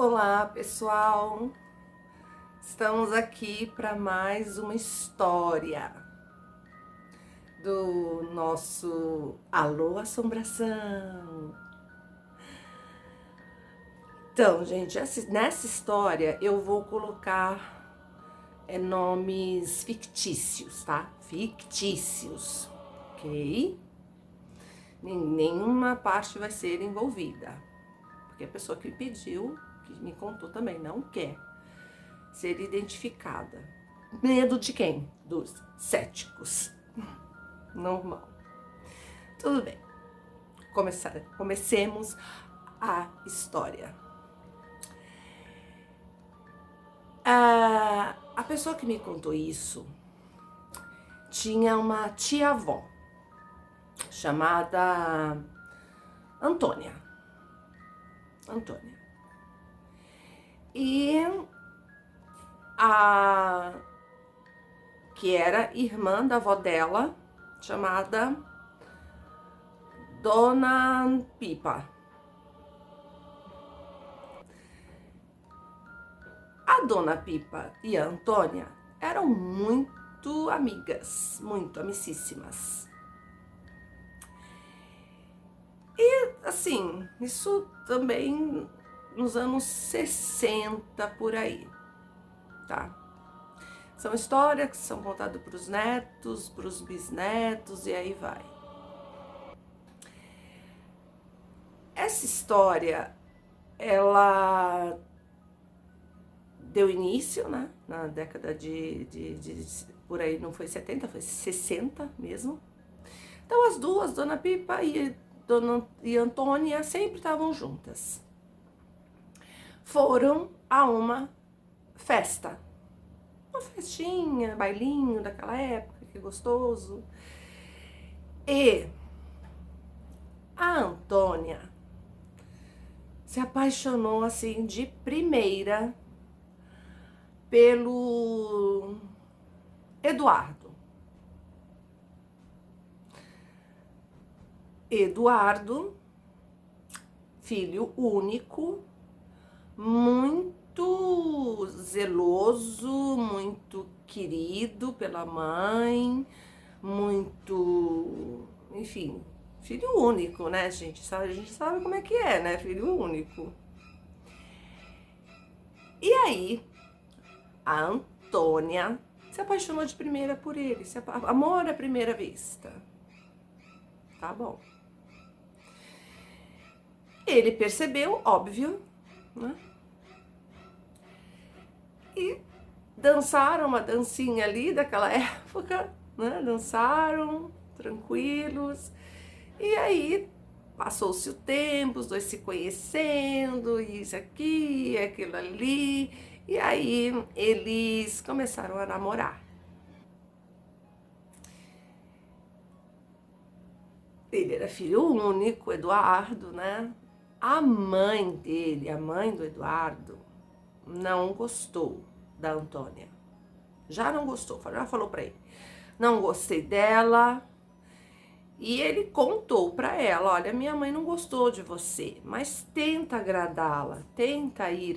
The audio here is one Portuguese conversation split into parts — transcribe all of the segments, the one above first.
Olá, pessoal! Estamos aqui para mais uma história do nosso Alô Assombração. Então, gente, nessa história eu vou colocar nomes fictícios, tá? Fictícios, ok? Nenhuma parte vai ser envolvida, porque a pessoa que pediu, que me contou também, não quer ser identificada. Medo de quem? Dos céticos. Normal. Tudo bem. Comecemos a história. A pessoa que me contou isso tinha uma tia-avó chamada Antônia. E que era irmã da avó dela, chamada Dona Pipa. A Dona Pipa e a Antônia eram muito amigas, muito amicíssimas. E assim, isso também nos anos 60 por aí, tá? São histórias que são contadas para os netos, para os bisnetos e aí vai. Essa história, ela deu início, né, na década por aí, não foi 70, foi 60 mesmo. Então as duas, Dona Pipa e Antônia, sempre estavam juntas. Foram a uma festa. Uma festinha, bailinho daquela época, que gostoso. E a Antônia se apaixonou assim de primeira pelo Eduardo. Eduardo, filho único, muito zeloso, muito querido pela mãe, muito, enfim, filho único, né, gente? A gente sabe como é que é, né? Filho único. E aí, a Antônia se apaixonou de primeira por ele. Amor à primeira vista. Tá bom. Ele percebeu, óbvio, né? E dançaram uma dancinha ali daquela época, né? Dançaram, tranquilos. E aí passou-se o tempo, os dois se conhecendo, isso aqui, aquilo ali. E aí eles começaram a namorar. Ele era filho único, Eduardo, né? A mãe dele, a mãe do Eduardo, não gostou da Antônia. Já não gostou, já falou pra ele. Não gostei dela. E ele contou pra ela, olha, minha mãe não gostou de você, mas tenta agradá-la, tenta ir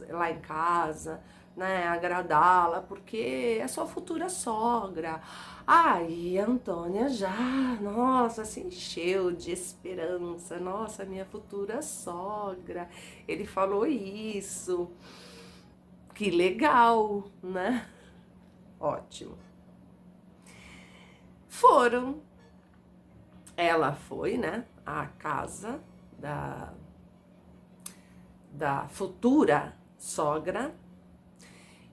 lá em casa, né, agradá-la, porque é sua futura sogra. Aí a Antônia já, nossa, se encheu de esperança, nossa, minha futura sogra. Ele falou isso, que legal, né? Ótimo. Ela foi, né, à casa da futura sogra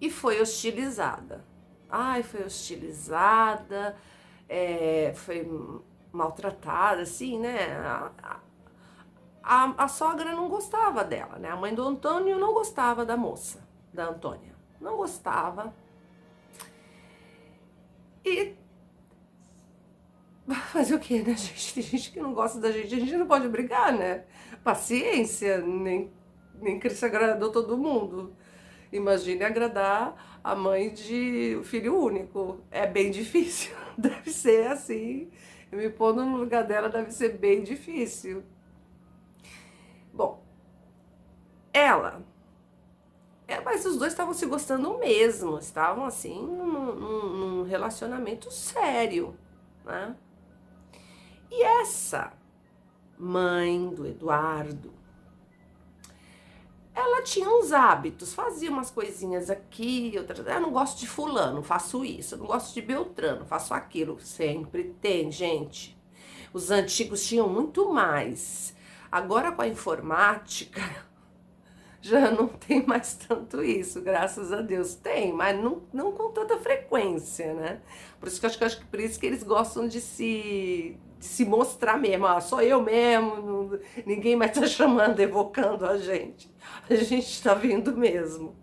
e foi hostilizada. Ai, foi hostilizada, foi maltratada, assim, né? A sogra não gostava dela, né? A mãe do Antônio não gostava da moça, da Antônia. Não gostava. E fazer o quê, né, gente? Tem gente que não gosta da gente, a gente não pode brigar, né? Paciência, nem Cristo agradou todo mundo. Imagine agradar a mãe de filho único. É bem difícil. Deve ser assim. Eu me pondo no lugar dela, deve ser bem difícil. Bom, ela Mas os dois estavam se gostando mesmo, estavam assim num relacionamento sério, né? E essa mãe do Eduardo, ela tinha uns hábitos, fazia umas coisinhas aqui, outras. Eu não gosto de fulano, faço isso. Eu não gosto de Beltrano, faço aquilo. Sempre tem, gente. Os antigos tinham muito mais. Agora com a informática já não tem mais tanto isso, graças a Deus. Tem, mas não com tanta frequência, né? Por isso que eu acho que por isso que eles gostam de se mostrar mesmo. Ah, sou eu mesmo, ninguém mais tá chamando, evocando a gente. A gente tá vindo mesmo.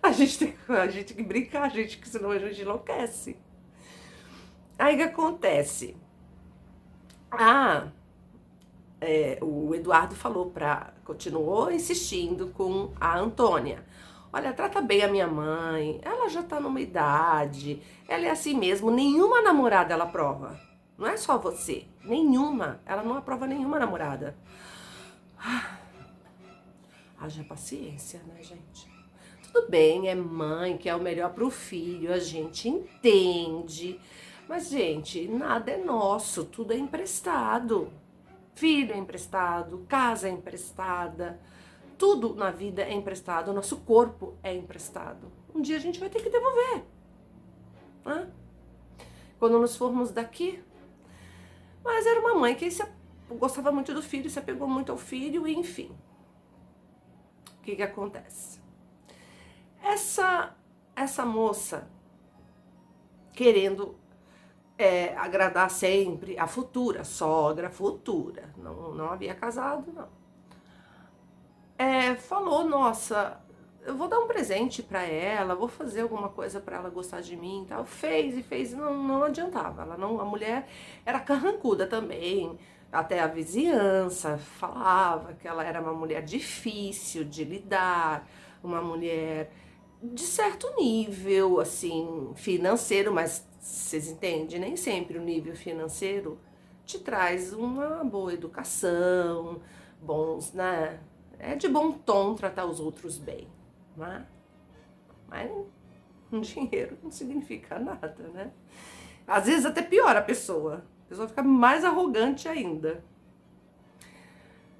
A gente tem que brincar, gente, que senão a gente enlouquece. Aí o que acontece? O Eduardo continuou insistindo com a Antônia. Olha, trata bem a minha mãe, ela já tá numa idade, ela é assim mesmo, nenhuma namorada ela aprova. Não é só você, nenhuma, ela não aprova nenhuma namorada. Haja paciência, né, gente? Tudo bem, é mãe, que é o melhor pro filho, a gente entende. Mas, gente, nada é nosso, tudo é emprestado. Filho é emprestado, casa é emprestada, tudo na vida é emprestado, o nosso corpo é emprestado. Um dia a gente vai ter que devolver, né? Quando nos formos daqui. Mas era uma mãe que gostava muito do filho, se apegou muito ao filho, e enfim. O que acontece? Essa moça querendo agradar sempre a futura sogra, não havia casado, não. Falou, nossa, eu vou dar um presente pra ela, vou fazer alguma coisa pra ela gostar de mim e tal. Fez, não adiantava. A mulher era carrancuda também, até a vizinhança falava que ela era uma mulher difícil de lidar, uma mulher de certo nível, assim, financeiro, mas vocês entendem, nem sempre o nível financeiro te traz uma boa educação, bons, né? É de bom tom tratar os outros bem, né? Mas dinheiro não significa nada, né? Às vezes até piora a pessoa fica mais arrogante ainda.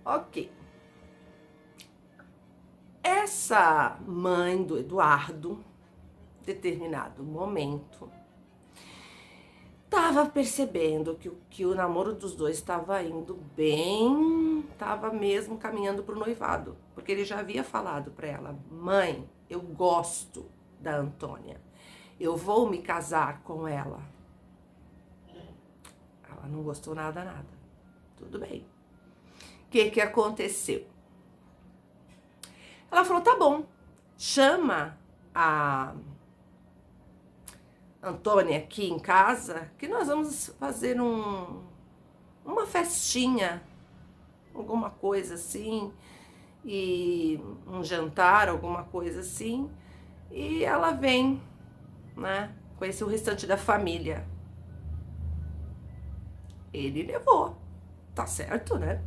Ok. Essa mãe do Eduardo, determinado momento, tava percebendo que o namoro dos dois estava indo bem, tava mesmo caminhando pro noivado, porque ele já havia falado para ela: mãe, eu gosto da Antônia, eu vou me casar com ela. Ela não gostou nada. Tudo bem. O que aconteceu? Ela falou: tá bom, chama a Antônia aqui em casa, que nós vamos fazer uma festinha, alguma coisa assim, e um jantar, alguma coisa assim, e ela vem, né, conhecer o restante da família. Ele levou, tá certo, né?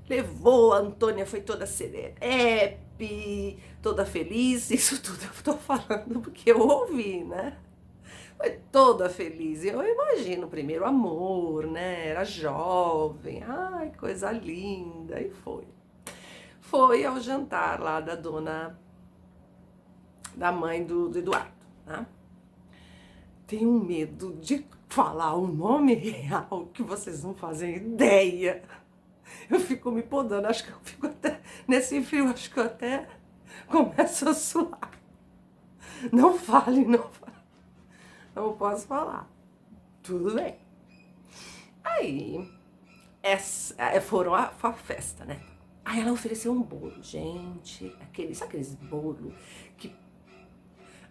Levou, a Antônia foi toda serelepe, toda feliz, isso tudo eu tô falando porque eu ouvi, né? Foi toda feliz, eu imagino, primeiro amor, né? Era jovem, ai, coisa linda, e foi. Foi ao jantar lá da mãe do Eduardo, né? Tenho medo de falar o nome real que vocês não fazem ideia. Eu fico me podando, acho que eu fico até, nesse frio, acho que eu até começo a suar. Não fale. Não posso falar. Tudo bem. Aí, foram a festa, né? Aí ela ofereceu um bolo, gente. Sabe aqueles bolos que...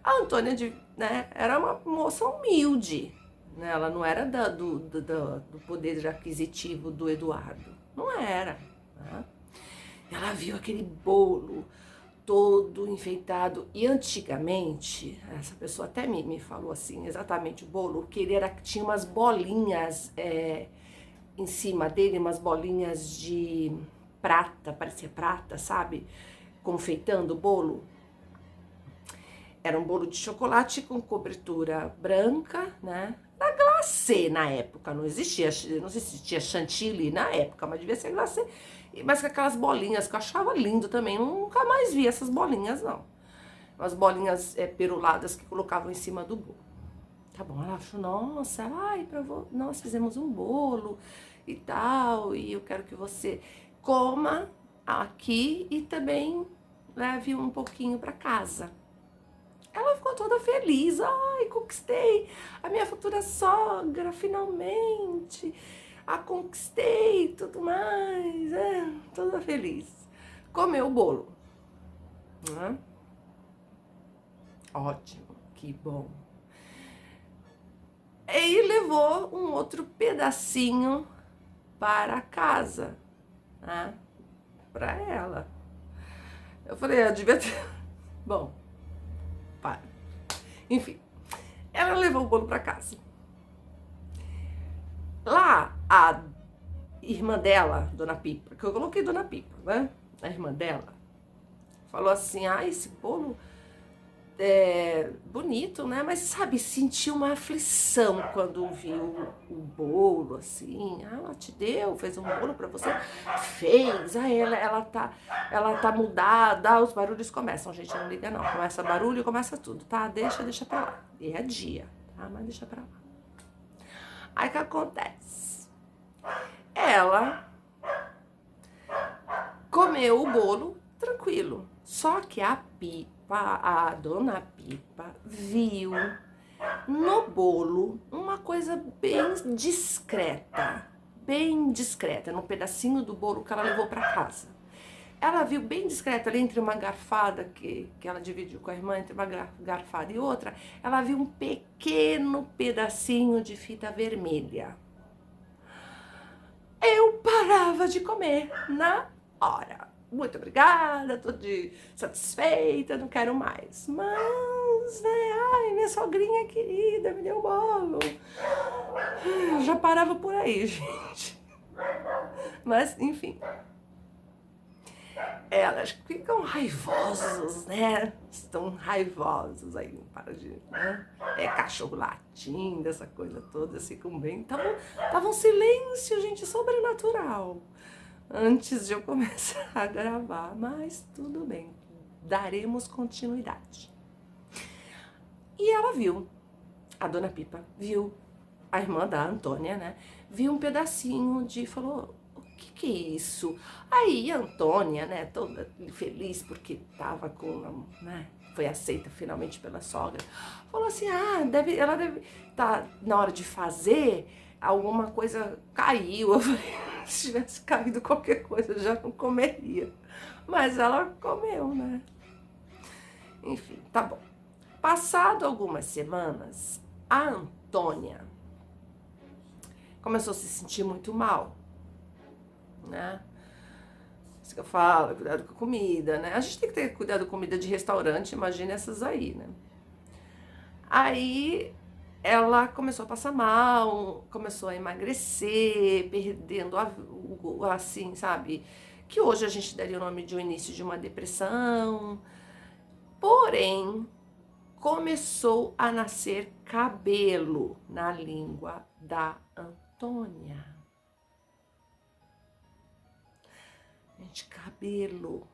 A Antônia, né, era uma moça humilde, né? Ela não era do poder aquisitivo do Eduardo. Não era, né? Ela viu aquele bolo todo enfeitado. E antigamente, essa pessoa até me falou assim, exatamente o bolo, que ele tinha umas bolinhas em cima dele, umas bolinhas de prata, parecia prata, sabe? confeitando o bolo. Era um bolo de chocolate com cobertura branca, né? Era glacê na época, não existia chantilly na época, mas devia ser glacê. Mas com aquelas bolinhas que eu achava lindo também. Nunca mais vi essas bolinhas, não. Umas bolinhas peruladas que colocavam em cima do bolo. Tá bom, ela achou, nossa, ai, nós fizemos um bolo e tal, e eu quero que você coma aqui e também leve um pouquinho para casa. Ela ficou toda feliz, ai, conquistei a minha futura sogra, finalmente, a conquistei e tudo mais, toda feliz. Comeu o bolo, né? Ótimo, que bom. E levou um outro pedacinho para casa, né? Para ela. Eu falei, eu devia ter... Bom, para. Enfim, ela levou o bolo para casa. Lá, a irmã dela, Dona Pipa, que eu coloquei Dona Pipa, né? A irmã dela falou assim, esse bolo bonito, né? Mas, sabe, senti uma aflição quando viu o bolo, assim. Ela te deu, fez um bolo pra você? Fez. Ela tá mudada. Os barulhos começam, gente, não liga não. Começa barulho, começa tudo, tá? Deixa pra lá. E é dia, tá? Mas deixa pra lá. Aí o que acontece? Ela comeu o bolo tranquilo. Só que a Dona Pipa viu no bolo uma coisa bem discreta, no pedacinho do bolo que ela levou para casa. Ela viu bem discreta ali entre uma garfada que ela dividiu com a irmã, entre uma garfada e outra, ela viu um pequeno pedacinho de fita vermelha. Eu parava de comer na hora. Muito obrigada, tô satisfeita, não quero mais. Mas, né, minha sogrinha querida me deu bolo. Eu já parava por aí, gente. Mas, enfim. Elas ficam raivosos, né? Estão raivosos aí, não para de, né? Cachorro latindo, essa coisa toda, ficam bem. Tava um silêncio, gente, sobrenatural. Antes de eu começar a gravar, mas tudo bem, daremos continuidade. E ela viu, a Dona Pipa viu, a irmã da Antônia, né? Viu um pedacinho falou, o que é isso? Aí a Antônia, né, toda feliz porque tava né, foi aceita finalmente pela sogra, falou assim, ela deve tá na hora de fazer, alguma coisa caiu. Eu falei, se tivesse caído qualquer coisa, eu já não comeria. Mas ela comeu, né? Enfim, tá bom. Passado algumas semanas, a Antônia começou a se sentir muito mal, né? Isso que eu falo, cuidado com a comida, né? A gente tem que ter cuidado com comida de restaurante, imagina essas aí, né? Aí ela começou a passar mal, começou a emagrecer, perdendo, assim, sabe? Que hoje a gente daria o nome de um início de uma depressão. Porém, começou a nascer cabelo na língua da Antônia. Gente, cabelo.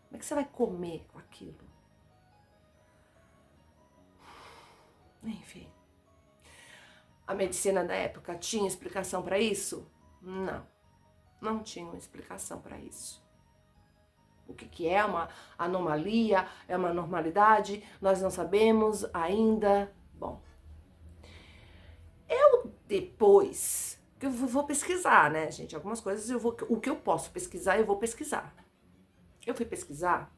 Como é que você vai comer com aquilo? Enfim. A medicina da época tinha explicação para isso? Não tinha uma explicação para isso. O que é uma anomalia? É uma normalidade? Nós não sabemos ainda. Bom, depois, eu vou pesquisar, né, gente? Algumas coisas o que eu posso pesquisar, eu vou pesquisar. Eu fui pesquisar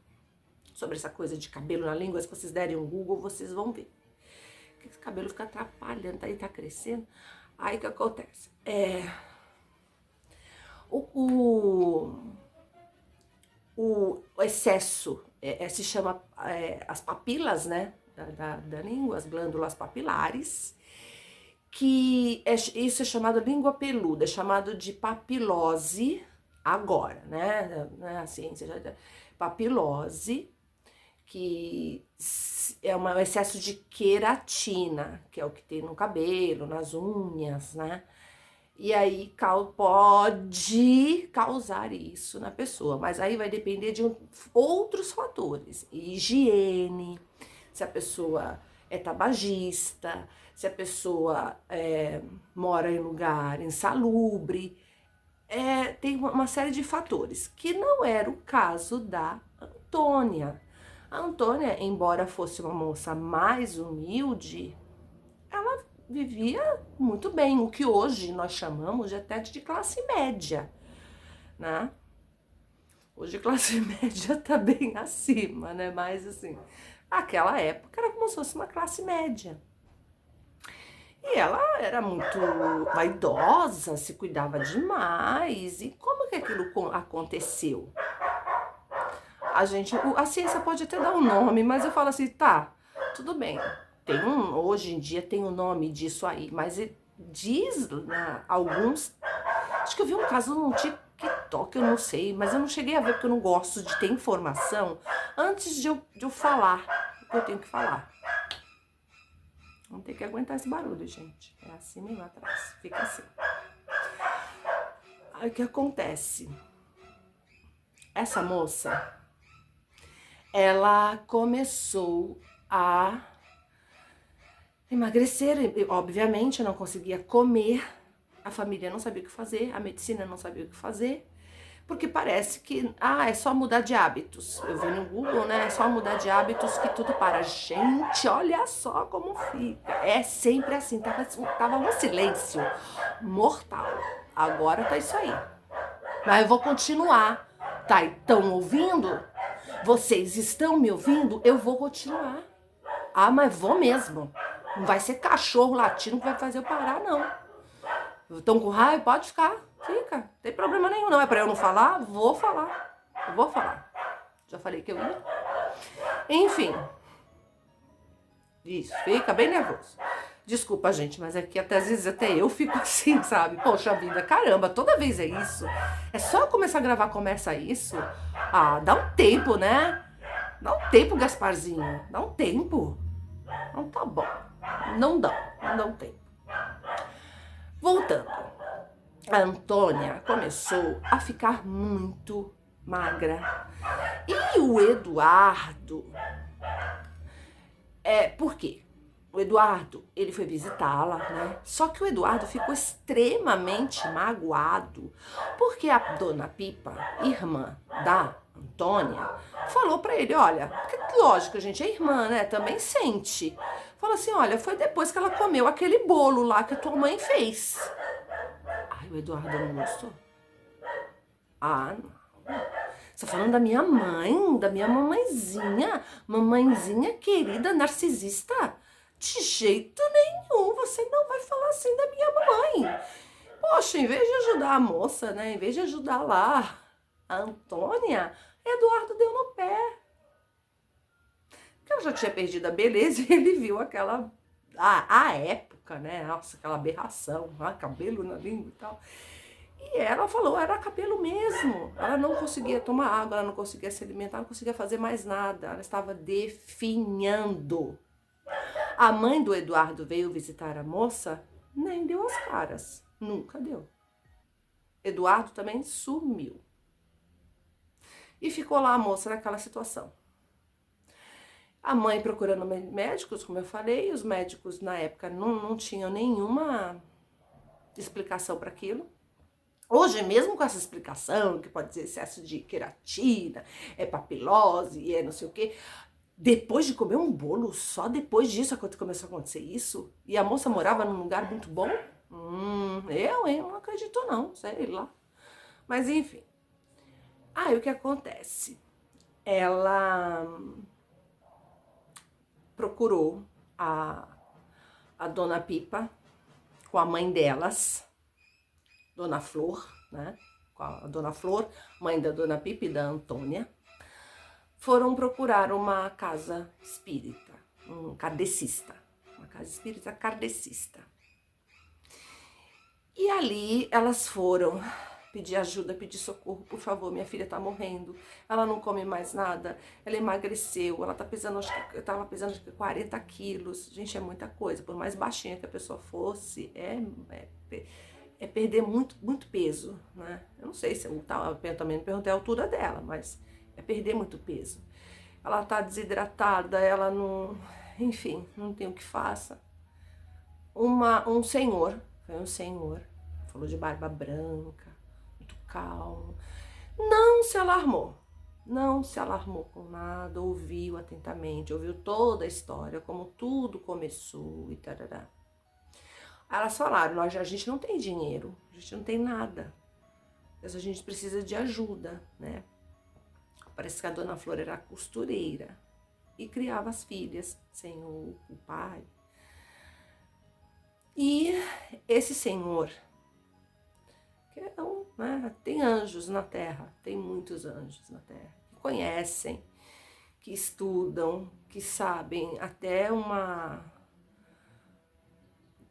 sobre essa coisa de cabelo na língua. Se vocês derem um Google, vocês vão ver. Esse cabelo fica atrapalhando, aí tá crescendo. Aí o que acontece? O excesso se chama as papilas, né, da língua, as glândulas papilares, que isso é chamado língua peluda, é chamado de papilose agora, né? A ciência já... Papilose, que é um excesso de queratina, que é o que tem no cabelo, nas unhas, né? E aí pode causar isso na pessoa, mas aí vai depender de outros fatores, higiene, se a pessoa é tabagista, se a pessoa mora em lugar insalubre, tem uma série de fatores, que não era o caso da Antônia. A Antônia, embora fosse uma moça mais humilde, ela vivia muito bem, o que hoje nós chamamos de até de classe média, né? Hoje classe média tá bem acima, né? Mas assim, naquela época era como se fosse uma classe média. E ela era muito vaidosa, se cuidava demais. E como que aquilo aconteceu? A ciência pode até dar um nome, mas eu falo assim, tá, tudo bem. Hoje em dia tem um nome disso aí, mas diz, né, alguns. Acho que eu vi um caso no TikTok, eu não sei, mas eu não cheguei a ver porque eu não gosto de ter informação antes de eu falar o que eu tenho que falar. Vamos ter que aguentar esse barulho, gente. É assim mesmo atrás. Fica assim. Aí o que acontece? Essa moça, ela começou a emagrecer. Obviamente, não conseguia comer. A família não sabia o que fazer. A medicina não sabia o que fazer. Porque parece que, é só mudar de hábitos. Eu vi no Google, né? É só mudar de hábitos que tudo para. Gente, olha só como fica. É sempre assim. Tava um silêncio mortal. Agora tá isso aí. Mas eu vou continuar. Tá, estão ouvindo? Vocês estão me ouvindo? Eu vou continuar. Mas vou mesmo. Não vai ser cachorro latindo que vai fazer eu parar, não. Estão com raiva? Pode ficar. Fica. Não tem problema nenhum, não. É pra eu não falar? Vou falar. Eu vou falar. Já falei que eu ia. Enfim. Isso. Fica bem nervoso. Desculpa, gente, mas é que até às vezes até eu fico assim, sabe? Poxa vida, caramba, toda vez é isso. É só começar a gravar, começa isso. Dá um tempo, né? Dá um tempo, Gasparzinho. Dá um tempo. Não tá bom. Não dá um tempo. Voltando. A Antônia começou a ficar muito magra. E o Eduardo... por quê? O Eduardo, ele foi visitá-la, né? Só que o Eduardo ficou extremamente magoado, porque a dona Pipa, irmã da Antônia, falou pra ele, olha, lógico, gente, é irmã, né? Também sente. Falou assim, olha, foi depois que ela comeu aquele bolo lá que a tua mãe fez. O Eduardo não gostou? Não. Você tá falando da minha mãe, da minha mamãezinha querida, narcisista? De jeito nenhum, você não vai falar assim da minha mamãe. Poxa, em vez de ajudar a moça, né, em vez de ajudar lá a Antônia, Eduardo deu no pé. Porque ela já tinha perdido a beleza e ele viu aquela, a época, né, nossa, aquela aberração, cabelo na língua e tal. E ela falou, era cabelo mesmo. Ela não conseguia tomar água, ela não conseguia se alimentar, não conseguia fazer mais nada. Ela estava definhando. A mãe do Eduardo veio visitar a moça, nem deu as caras. Nunca deu. Eduardo também sumiu. E ficou lá a moça naquela situação. A mãe procurando médicos, como eu falei, os médicos na época não tinham nenhuma explicação para aquilo. Hoje, mesmo com essa explicação, que pode ser excesso de queratina, papilose, não sei o quê, depois de comer um bolo, só depois disso começou a acontecer isso? E a moça morava num lugar muito bom? Eu não acredito não, sei lá. Mas enfim. Aí o que acontece? Ela procurou a dona Pipa com a mãe delas, Dona Flor, né? Com a Dona Flor, mãe da Dona Pipa e da Antônia, foram procurar uma casa espírita, um kardecista, uma casa espírita kardecista. E ali elas foram pedir ajuda, pedir socorro, por favor, minha filha tá morrendo, ela não come mais nada, ela emagreceu, ela tá pesando, eu tava pesando acho que 40 quilos, gente, é muita coisa, por mais baixinha que a pessoa fosse, é perder muito peso, né? Eu não sei se eu também não perguntei a altura dela, mas é perder muito peso. Ela tá desidratada, ela não, enfim, não tem o que faça. Um senhor, foi um senhor, falou de barba branca, muito calmo, não se alarmou, não se alarmou com nada, ouviu atentamente, ouviu toda a história, como tudo começou e tarará. Elas falaram, a gente não tem dinheiro, a gente não tem nada, mas a gente precisa de ajuda, né? Parece que a dona Flor era costureira e criava as filhas sem o pai. E esse senhor, que é né, tem anjos na terra, tem muitos anjos na terra, que conhecem, que estudam, que sabem até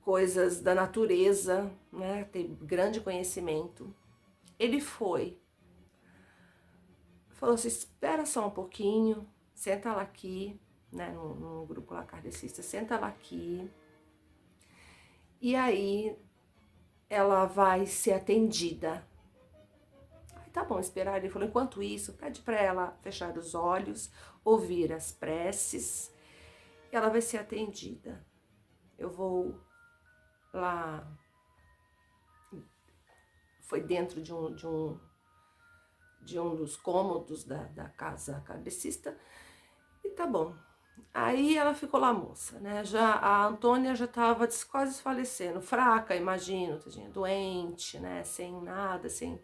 coisas da natureza, né, tem grande conhecimento. Ele falou assim, espera só um pouquinho, senta lá aqui, né, no grupo lá kardecista, senta lá aqui, e aí ela vai ser atendida. Aí tá bom, esperar. Ele falou, enquanto isso, pede para ela fechar os olhos, ouvir as preces, e ela vai ser atendida. Eu vou lá, foi dentro de um dos cômodos da casa kardecista, e tá bom. Aí ela ficou lá, moça, né? A Antônia já estava quase falecendo, fraca, imagino, tadinha, doente, né? Sem nada, sem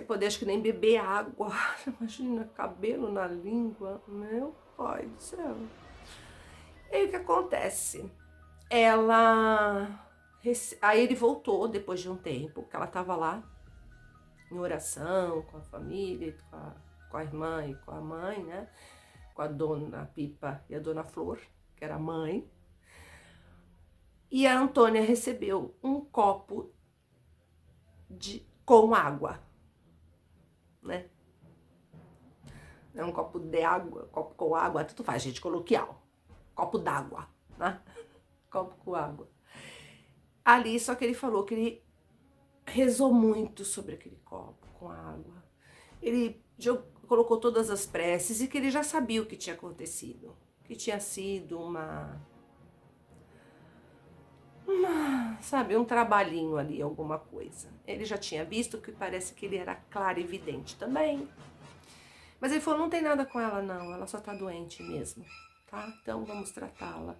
poder, acho que nem beber água. Imagina, cabelo na língua, meu pai do céu. E aí o que acontece? Aí ele voltou depois de um tempo, porque ela estava lá em oração com a família, com a irmã e com a mãe, né? Com a dona Pipa e a dona Flor, que era a mãe. E a Antônia recebeu um copo com água, né? É um copo de água, copo com água, tudo faz, gente, coloquial. Copo d'água, né? Copo com água. Ali, só que ele falou que ele rezou muito sobre aquele copo com água. Ele colocou todas as preces e que ele já sabia o que tinha acontecido. Que tinha sido sabe, um trabalhinho ali, alguma coisa. Ele já tinha visto, que parece que ele era clarividente também. Mas ele falou, não tem nada com ela não, ela só tá doente mesmo, tá? Então vamos tratá-la.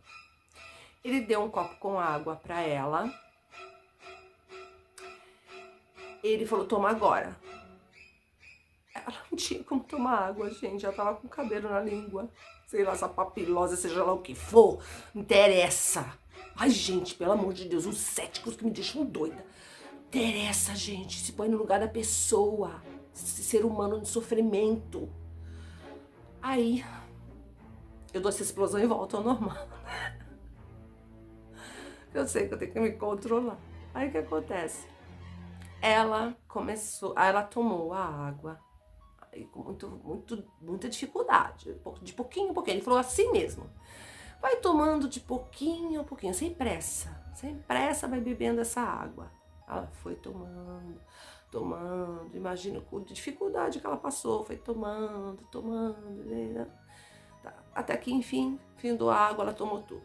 Ele deu um copo com água pra ela. Ele falou, toma agora. Ela não tinha como tomar água, gente, ela tava com cabelo na língua. Sei lá, essa papilose, seja lá o que for, não interessa. Ai, gente, pelo amor de Deus, os céticos que me deixam doida. Interessa, gente, se põe no lugar da pessoa, esse ser humano de sofrimento. Aí, eu dou essa explosão e volto ao normal. Eu sei que eu tenho que me controlar. Aí o que acontece? Ela tomou a água, aí com muita dificuldade, de pouquinho em pouquinho. Ele falou assim mesmo. Vai tomando de pouquinho a pouquinho, sem pressa vai bebendo essa água. Ela foi tomando, imagina com a dificuldade que ela passou, foi tomando, né? Até que enfim, fim a água, ela tomou tudo.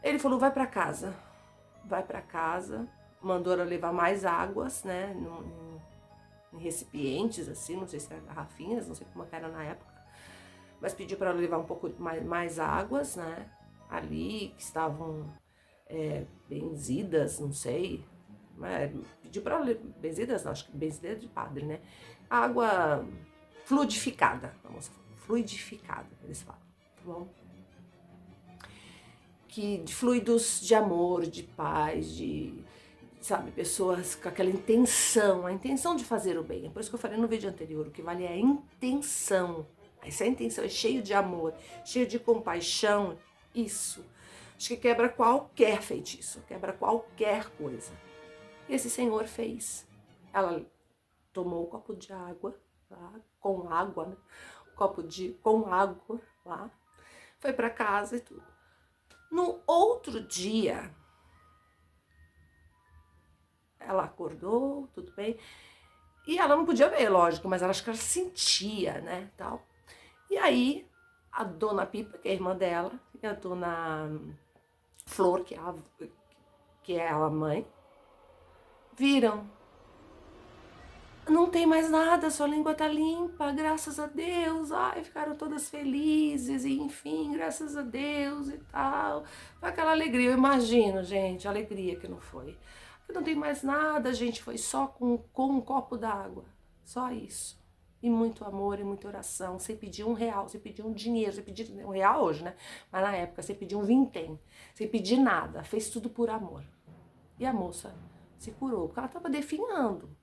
Ele falou, vai pra casa, mandou ela levar mais águas, né, em recipientes, assim, não sei se eram garrafinhas, não sei como era na época. Mas pediu para ela levar um pouco mais águas, né? Ali, que estavam benzidas, não sei. Pediu para ela, benzidas não, acho que benzida de padre, né? Água fluidificada, fluidificada, eles falam, tá bom? De fluidos de amor, de paz, sabe, pessoas com aquela intenção, a intenção de fazer o bem. É por isso que eu falei no vídeo anterior, o que vale é a intenção. Essa intenção é cheio de amor, cheio de compaixão, isso. Acho que quebra qualquer feitiço, quebra qualquer coisa. esse senhor fez. Ela tomou o copo de água, lá, com água, né? Com água lá, foi para casa e tudo. No outro dia, ela acordou, tudo bem, e ela não podia ver, lógico, mas ela, acho que ela sentia, né, tal. E aí, a dona Pipa, que é a irmã dela, e a dona Flor, que é a mãe, viram. Não tem mais nada, sua língua tá limpa, graças a Deus. Ai, ficaram todas felizes, e enfim, graças a Deus e tal. Foi aquela alegria, eu imagino, gente, a alegria que não foi. Porque não tem mais nada, gente, foi só com um copo d'água, só isso. E muito amor e muita oração, sem pedir R$1, sem pedir um dinheiro, sem pedir R$1 hoje, né? Mas na época, sem pedir um vintém, sem pedir nada, fez tudo por amor. E a moça se curou, porque ela estava definhando.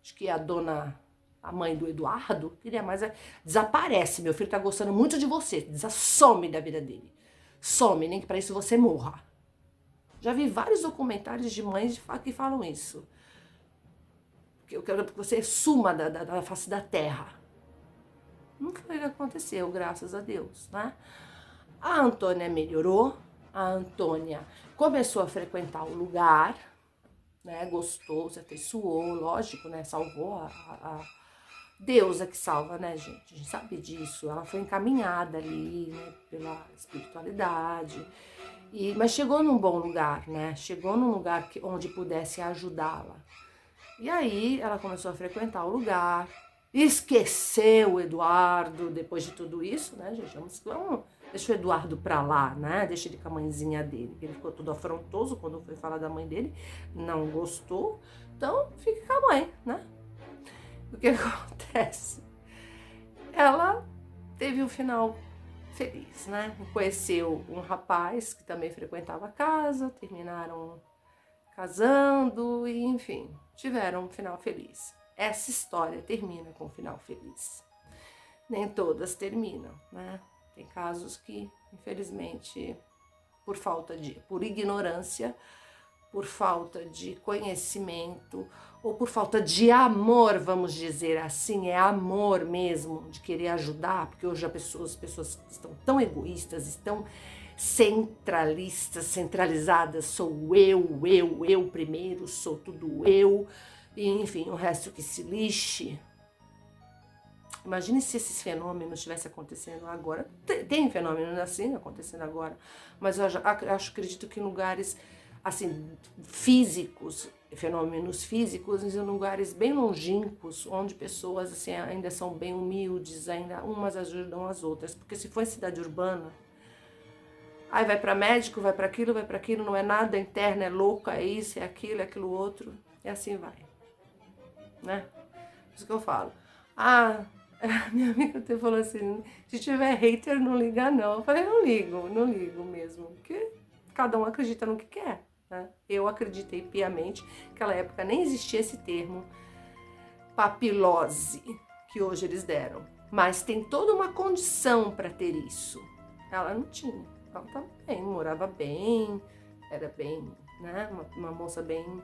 Acho que a mãe do Eduardo, queria mais, desaparece, meu filho tá gostando muito de você, some da vida dele. Some, nem que para isso você morra. Já vi vários documentários de mães que falam isso. Que eu quero que você suma da face da terra. Não foi o que aconteceu, graças a Deus, né? A Antônia melhorou, a Antônia começou a frequentar o lugar, né, gostou, se afeiçoou, lógico, né, salvou a Deus é que salva, né, gente? A gente sabe disso. Ela foi encaminhada ali, né, pela espiritualidade. Mas chegou num bom lugar, né? Chegou num lugar onde pudesse ajudá-la. E aí ela começou a frequentar o lugar, esqueceu o Eduardo depois de tudo isso, né, gente? Vamos deixa o Eduardo pra lá, né? Deixa ele com a mãezinha dele. Ele ficou todo afrontoso quando foi falar da mãe dele, não gostou. Então, fique com a mãe, né? O que acontece? Ela teve um final feliz, né? Conheceu um rapaz que também frequentava a casa, terminaram casando e, enfim, tiveram um final feliz. Essa história termina com um final feliz. Nem todas terminam, né? Tem casos que, infelizmente, por ignorância, por falta de conhecimento ou por falta de amor, vamos dizer assim, é amor mesmo, de querer ajudar, porque hoje as pessoas estão tão egoístas, estão centralistas, centralizadas, sou eu primeiro, sou tudo eu, e enfim, o resto que se lixe. Imagine se esses fenômenos estivessem acontecendo agora. Tem fenômenos assim acontecendo agora, mas eu acredito que em lugares assim, físicos, fenômenos físicos, em lugares bem longínquos, onde pessoas assim, ainda são bem humildes, ainda umas ajudam as outras. Porque se for em cidade urbana, aí vai para médico, vai para aquilo, não é nada interno, é louco, é isso, é aquilo outro, e assim vai, né? Isso que eu falo. Minha amiga até falou assim, se tiver hater, não liga não. Eu falei, não ligo mesmo, porque cada um acredita no que quer, né? Eu acreditei piamente, naquela época nem existia esse termo papilose, que hoje eles deram. Mas tem toda uma condição para ter isso. Ela não tinha, ela estava bem, morava bem, era bem, né? Uma moça bem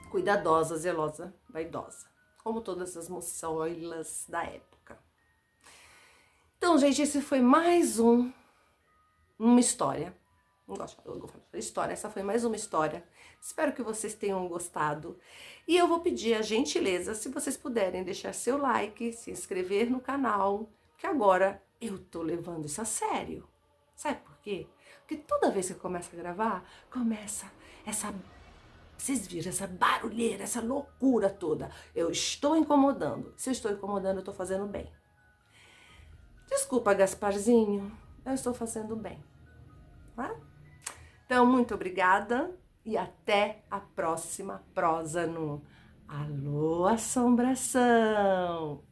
cuidadosa, zelosa, vaidosa. Como todas as moçoilas da época. Então, gente, esse foi mais uma história. Não gosto de falar história, essa foi mais uma história. Espero que vocês tenham gostado. E eu vou pedir a gentileza, se vocês puderem deixar seu like, se inscrever no canal, que agora eu tô levando isso a sério. Sabe por quê? Porque toda vez que eu começo a gravar, começa essa... Vocês viram essa barulheira, essa loucura toda. Eu estou incomodando. Se eu estou incomodando, eu estou fazendo bem. Desculpa, Gasparzinho. Eu estou fazendo bem. Tá? Então, muito obrigada. E até a próxima prosa no Alô Assombração.